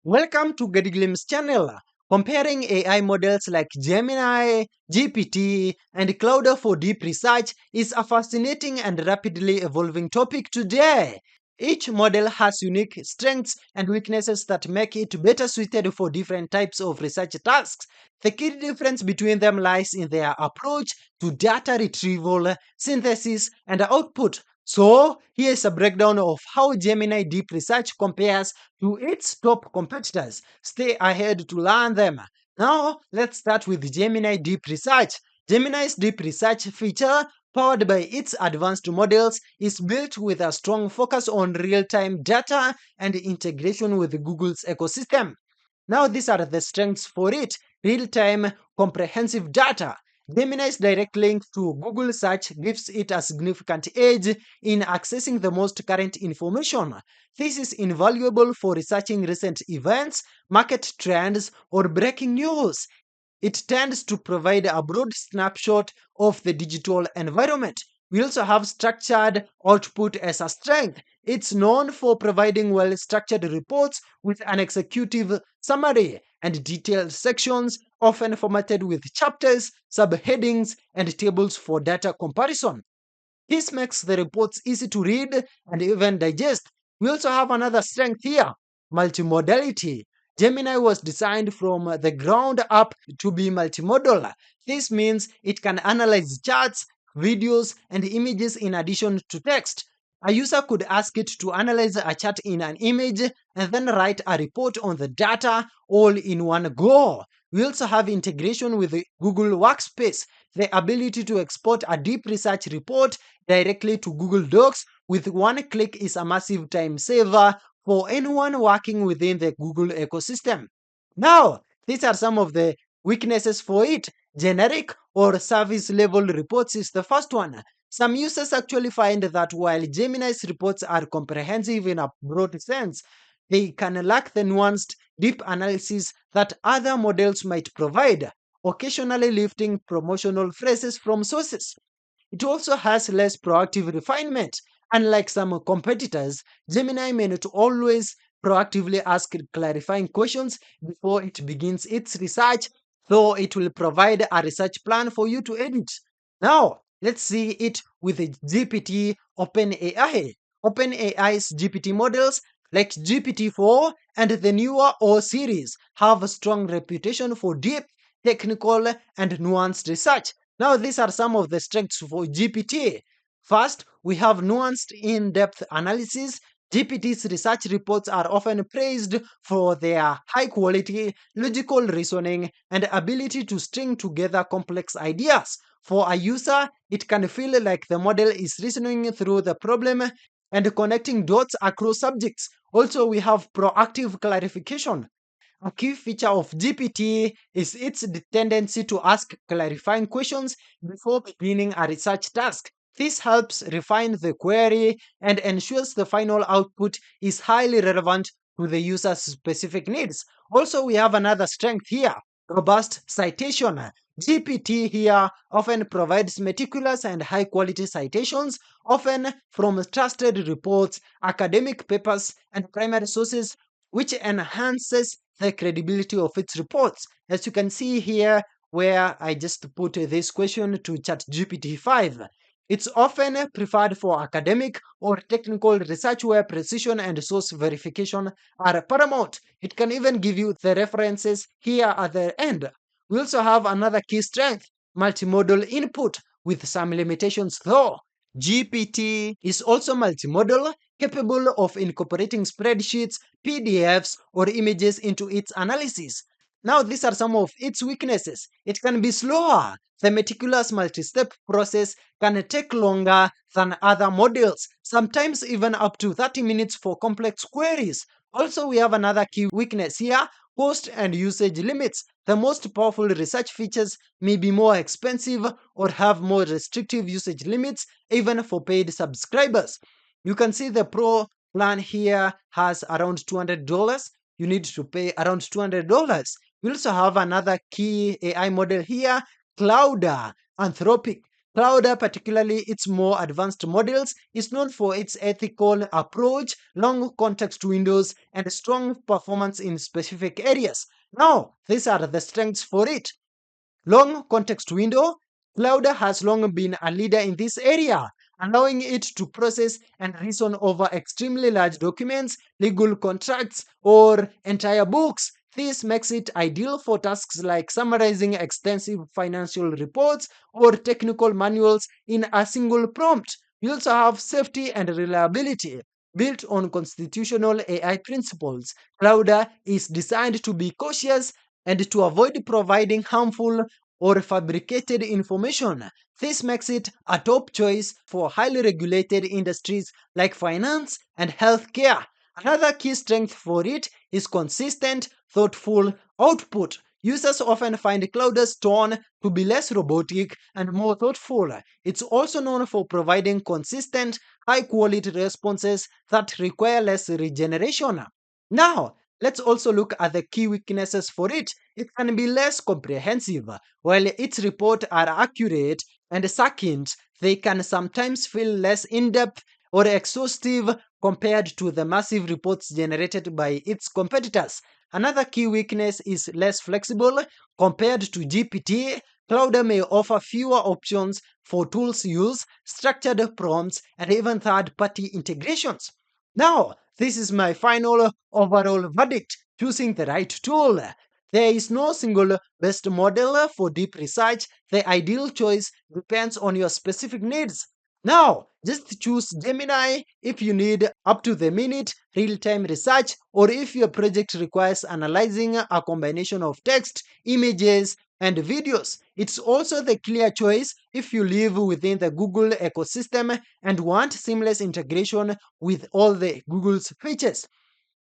Welcome to GetGlimpse channel. Comparing AI models like Gemini, GPT, and Claude for deep research is a fascinating and rapidly evolving topic today. Each model has unique strengths and weaknesses that make it better suited for different types of research tasks. The key difference between them lies in their approach to data retrieval, synthesis, and output. So, here is a breakdown of how Gemini Deep Research compares to its top competitors. Stay ahead to learn them. Now, let's start with Gemini Deep Research. Gemini's Deep Research feature, powered by its advanced models, is built with a strong focus on real time data and integration with Google's ecosystem. Now, these are the strengths for it: real time, comprehensive data. Gemini's direct link to Google search gives it a significant edge in accessing the most current information. This is invaluable for researching recent events, market trends, or breaking news. It tends to provide a broad snapshot of the digital environment. We also have structured output as a strength. It's known for providing well structured reports with an executive summary and detailed sections, often formatted with chapters, subheadings, and tables for data comparison. This makes the reports easy to read and even digest. We also have another strength here: multimodality. Gemini was designed from the ground up to be multimodal. This means it can analyze charts, videos, and images in addition to text. A user could ask it to analyze a chart in an image and then write a report on the data all in one go. We also have integration with the Google Workspace, the ability to export a deep research report directly to Google Docs with one click is a massive time saver for anyone working within the Google ecosystem. Now, these are some of the weaknesses for it. Generic or service level reports is the first one. Some users actually find that while Gemini's reports are comprehensive in a broad sense, they can lack the nuanced, deep analysis that other models might provide, occasionally lifting promotional phrases from sources. It also has less proactive refinement. Unlike some competitors, Gemini may not always proactively ask clarifying questions before it begins its research, though it will provide a research plan for you to edit. Now, let's see it with the GPT OpenAI. OpenAI's GPT models, like GPT-4 and the newer O series, have a strong reputation for deep, technical, and nuanced research. Now, these are some of the strengths for GPT. First, we have nuanced in depth analysis. GPT's research reports are often praised for their high quality, logical reasoning, and ability to string together complex ideas. For a user, it can feel like the model is reasoning through the problem and connecting dots across subjects. Also, we have proactive clarification. A key feature of GPT is its tendency to ask clarifying questions before beginning a research task. This helps refine the query and ensures the final output is highly relevant to the user's specific needs. Also, we have another strength here: robust citation. GPT here often provides meticulous and high quality citations, often from trusted reports, academic papers, and primary sources, which enhances the credibility of its reports. As you can see here, where I just put this question to ChatGPT 5. It's often preferred for academic or technical research where precision and source verification are paramount. It can even give you the references here at the end. We also have another key strength: multimodal input, with some limitations though. GPT is also multimodal, capable of incorporating spreadsheets, PDFs, or images into its analysis. Now, these are some of its weaknesses. It can be slower. The meticulous multi step process can take longer than other models, sometimes even up to 30 minutes for complex queries. Also, we have another key weakness here: cost and usage limits. The most powerful research features may be more expensive or have more restrictive usage limits, even for paid subscribers. You can see the Pro plan here has around $200. You need to pay around $200. We also have another key AI model here, Claude, Anthropic. Claude, particularly its more advanced models, is known for its ethical approach, long context windows, and strong performance in specific areas. Now, these are the strengths for it. Long context window. Claude has long been a leader in this area, allowing it to process and reason over extremely large documents, legal contracts, or entire books. This makes it ideal for tasks like summarizing extensive financial reports or technical manuals in a single prompt. You also have safety and reliability. Built on constitutional AI principles, Claude is designed to be cautious and to avoid providing harmful or fabricated information. This makes it a top choice for highly regulated industries like finance and healthcare. Another key strength for it is consistent, thoughtful output. Users often find Cloud's tone to be less robotic and more thoughtful. It's also known for providing consistent, high quality responses that require less regeneration. Now, let's also look at the key weaknesses for it. It can be less comprehensive. While its reports are accurate and succinct, they can sometimes feel less in depth or exhaustive compared to the massive reports generated by its competitors. Another key weakness is less flexible compared to GPT. Cloud may offer fewer options for tools use, structured prompts, and even third party integrations. Now, this is my final overall verdict: choosing the right tool. There is no single best model for deep research. The ideal choice depends on your specific needs. Now, just choose Gemini if you need up to the minute real time research, or if your project requires analyzing a combination of text, images, and videos. It's also the clear choice if you live within the Google ecosystem and want seamless integration with all the Google's features.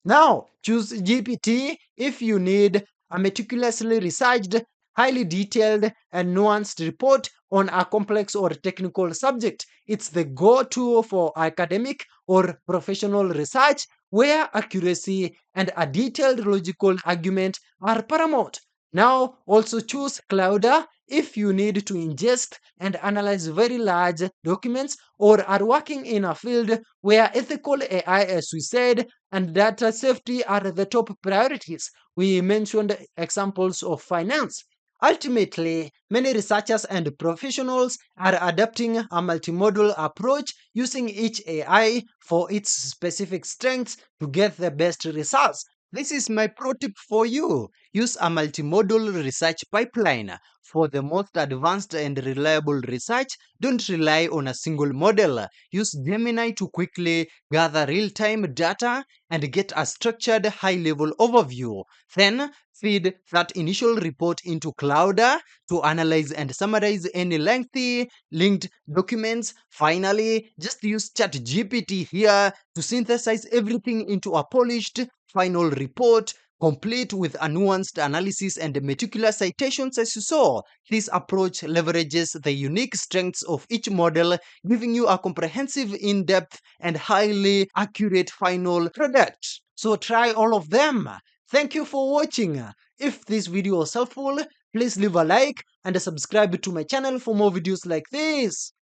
Now, choose GPT if you need a meticulously researched, highly detailed, and nuanced report on a complex or technical subject. It's the go to for academic or professional research where accuracy and a detailed logical argument are paramount. Now, also choose Clouda if you need to ingest and analyze very large documents or are working in a field where ethical AI, as we said, and data safety are the top priorities. We mentioned examples of finance. Ultimately, many researchers and professionals are adopting a multimodal approach, using each AI for its specific strengths to get the best results. This is my pro tip for you. Use a multimodal research pipeline. For the most advanced and reliable research, don't rely on a single model. Use Gemini to quickly gather real time data and get a structured high level overview. Then feed that initial report into Clouda to analyze and summarize any lengthy linked documents. Finally, just use ChatGPT here to synthesize everything into a polished final report, complete with a nuanced analysis and meticulous citations as you saw. This approach leverages the unique strengths of each model, giving you a comprehensive, in-depth, and highly accurate final product. So try all of them. Thank you for watching. If this video was helpful, please leave a like and subscribe to my channel for more videos like this.